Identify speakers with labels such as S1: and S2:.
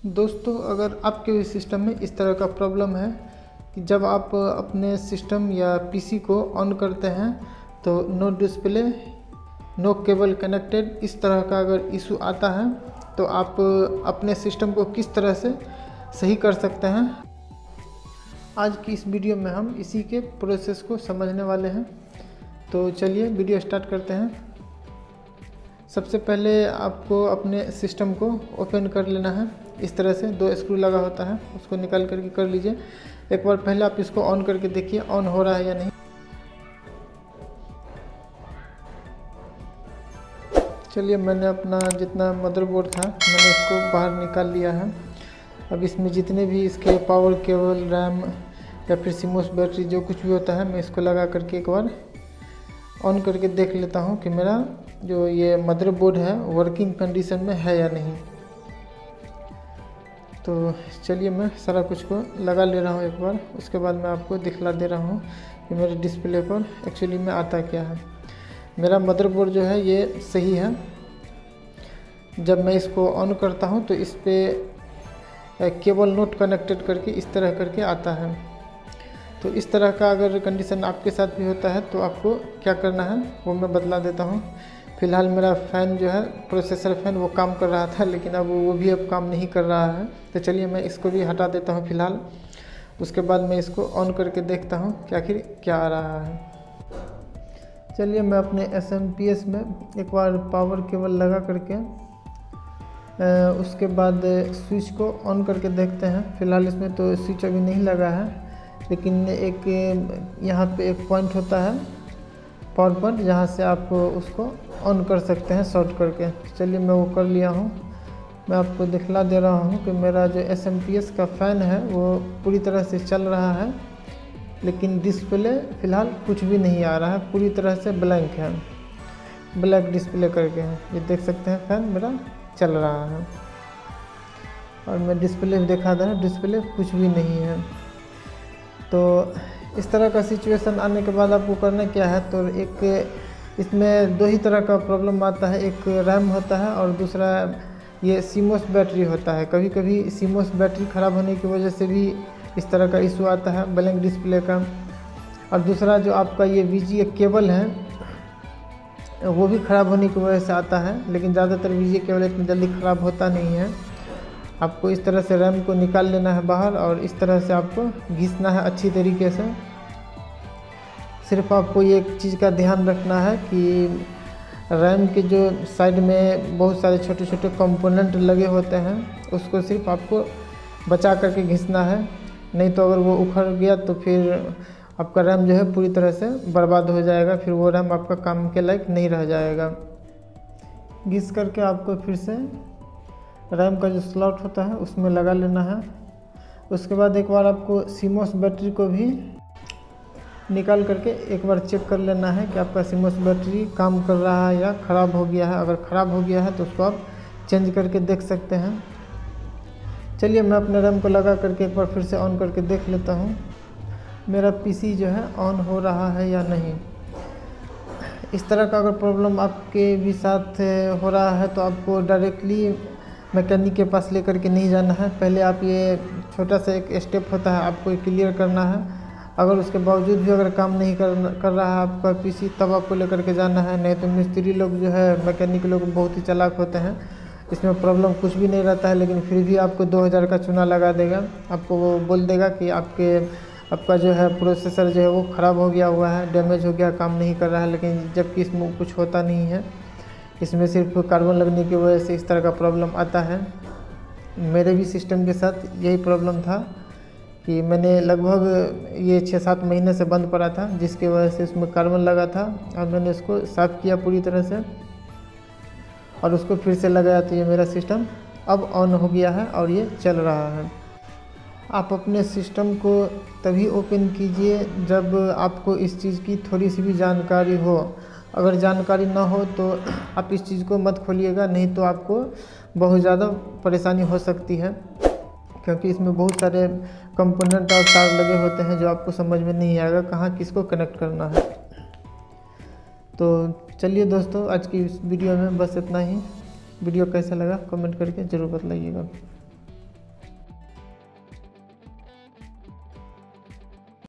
S1: दोस्तों, अगर आपके भी सिस्टम में इस तरह का प्रॉब्लम है कि जब आप अपने सिस्टम या पीसी को ऑन करते हैं तो no display, no cable connected, इस तरह का अगर इशू आता है तो आप अपने सिस्टम को किस तरह से सही कर सकते हैं, आज की इस वीडियो में हम इसी के प्रोसेस को समझने वाले हैं। तो चलिए वीडियो स्टार्ट करते हैं। सबसे पहले आपको अपने सिस्टम को ओपन कर लेना है। इस तरह से 2 स्क्रू लगा होता है, उसको निकाल करके कर लीजिए। एक बार पहले आप इसको ऑन करके देखिए ऑन हो रहा है या नहीं। चलिए, मैंने अपना जितना मदरबोर्ड था मैंने इसको बाहर निकाल लिया है। अब इसमें जितने भी इसके पावर केबल, रैम या फिर सीमोस बैटरी जो कुछ भी होता है, मैं इसको लगा करके एक बार ऑन करके देख लेता हूँ कि मेरा जो ये मदरबोर्ड है वर्किंग कंडीशन में है या नहीं। तो चलिए, मैं सारा कुछ को लगा ले रहा हूँ एक बार, उसके बाद मैं आपको दिखला दे रहा हूँ कि मेरे डिस्प्ले पर एक्चुअली में आता क्या है। मेरा मदरबोर्ड जो है ये सही है। जब मैं इसको ऑन करता हूँ तो इस पर केबल नोट कनेक्टेड करके इस तरह करके आता है। तो इस तरह का अगर कंडीशन आपके साथ भी होता है तो आपको क्या करना है वो मैं बतला देता हूँ। फ़िलहाल मेरा फ़ैन जो है, प्रोसेसर फ़ैन, वो काम कर रहा था, लेकिन अब वो भी अब काम नहीं कर रहा है। तो चलिए मैं इसको भी हटा देता हूँ फ़िलहाल। उसके बाद मैं इसको ऑन करके देखता हूँ कि आखिर क्या आ रहा है। चलिए, मैं अपने SMPS में एक बार पावर केबल लगा करके उसके बाद स्विच को ऑन करके देखते हैं। फ़िलहाल इसमें तो स्विच अभी नहीं लगा है, लेकिन एक यहाँ पे एक पॉइंट होता है, पावर पॉइंट, जहाँ से आप उसको ऑन कर सकते हैं शॉर्ट करके। चलिए, मैं वो कर लिया हूँ। मैं आपको दिखला दे रहा हूँ कि मेरा जो SMPS का फ़ैन है वो पूरी तरह से चल रहा है, लेकिन डिस्प्ले फ़िलहाल कुछ भी नहीं आ रहा है, पूरी तरह से ब्लैंक है, ब्लैक डिस्प्ले करके है। ये देख सकते हैं फ़ैन मेरा चल रहा है और मैं डिस्प्ले दिखा दे रहा हूँ, डिस्प्ले कुछ भी नहीं है। तो इस तरह का सिचुएशन आने के बाद आपको करना क्या है, तो एक इसमें 2 ही तरह का प्रॉब्लम आता है। एक रैम होता है और दूसरा ये सीमोस बैटरी होता है। कभी कभी सीमोस बैटरी ख़राब होने की वजह से भी इस तरह का इशू आता है ब्लैंक डिस्प्ले का। और दूसरा जो आपका ये VGA केबल है वो भी ख़राब होने की वजह से आता है, लेकिन ज़्यादातर VGA केबल इतनी जल्दी ख़राब होता नहीं है। आपको इस तरह से रैम को निकाल लेना है बाहर और इस तरह से आपको घिसना है अच्छी तरीके से। सिर्फ आपको ये एक चीज़ का ध्यान रखना है कि रैम के जो साइड में बहुत सारे छोटे छोटे कंपोनेंट लगे होते हैं, उसको सिर्फ आपको बचा करके घिसना है। नहीं तो अगर वो उखड़ गया तो फिर आपका रैम जो है पूरी तरह से बर्बाद हो जाएगा, फिर वो रैम आपका काम के लायक नहीं रह जाएगा। घिस करके आपको फिर से रैम का जो स्लॉट होता है उसमें लगा लेना है। उसके बाद एक बार आपको सीमोस बैटरी को भी निकाल करके एक बार चेक कर लेना है कि आपका सीमोस बैटरी काम कर रहा है या ख़राब हो गया है। अगर ख़राब हो गया है तो उसको आप चेंज करके देख सकते हैं। चलिए, मैं अपने रैम को लगा करके एक बार फिर से ऑन करके देख लेता हूँ मेरा पीसी जो है ऑन हो रहा है या नहीं। इस तरह का अगर प्रॉब्लम आपके भी साथ हो रहा है तो आपको डायरेक्टली मैकेनिक के पास लेकर के नहीं जाना है। पहले आप ये छोटा सा एक स्टेप होता है, आपको क्लियर करना है। अगर उसके बावजूद भी अगर काम नहीं कर रहा है आपका पीसी, तब आपको लेकर के जाना है। नहीं तो मिस्त्री लोग जो है, मैकेनिक लोग बहुत ही चालाक होते हैं। इसमें प्रॉब्लम कुछ भी नहीं रहता है, लेकिन फिर भी आपको 2000 का चूना लगा देगा। आपको वो बोल देगा कि आपका जो है प्रोसेसर जो है वो ख़राब हो गया हुआ है, डैमेज हो गया, काम नहीं कर रहा है। लेकिन जबकि इसमें कुछ होता नहीं है, इसमें सिर्फ कार्बन लगने की वजह से इस तरह का प्रॉब्लम आता है। मेरे भी सिस्टम के साथ यही प्रॉब्लम था कि मैंने लगभग ये 6-7 महीने से बंद पड़ा था, जिसकी वजह से इसमें कार्बन लगा था। और मैंने उसको साफ़ किया पूरी तरह से और उसको फिर से लगाया, तो ये मेरा सिस्टम अब ऑन हो गया है और ये चल रहा है। आप अपने सिस्टम को तभी ओपन कीजिए जब आपको इस चीज़ की थोड़ी सी भी जानकारी हो। अगर जानकारी ना हो तो आप इस चीज़ को मत खोलिएगा, नहीं तो आपको बहुत ज़्यादा परेशानी हो सकती है, क्योंकि इसमें बहुत सारे कंपोनेंट और तार लगे होते हैं जो आपको समझ में नहीं आएगा कहाँ किसको कनेक्ट करना है। तो चलिए दोस्तों, आज की इस वीडियो में बस इतना ही। वीडियो कैसा लगा कमेंट करके ज़रूर बताइएगा।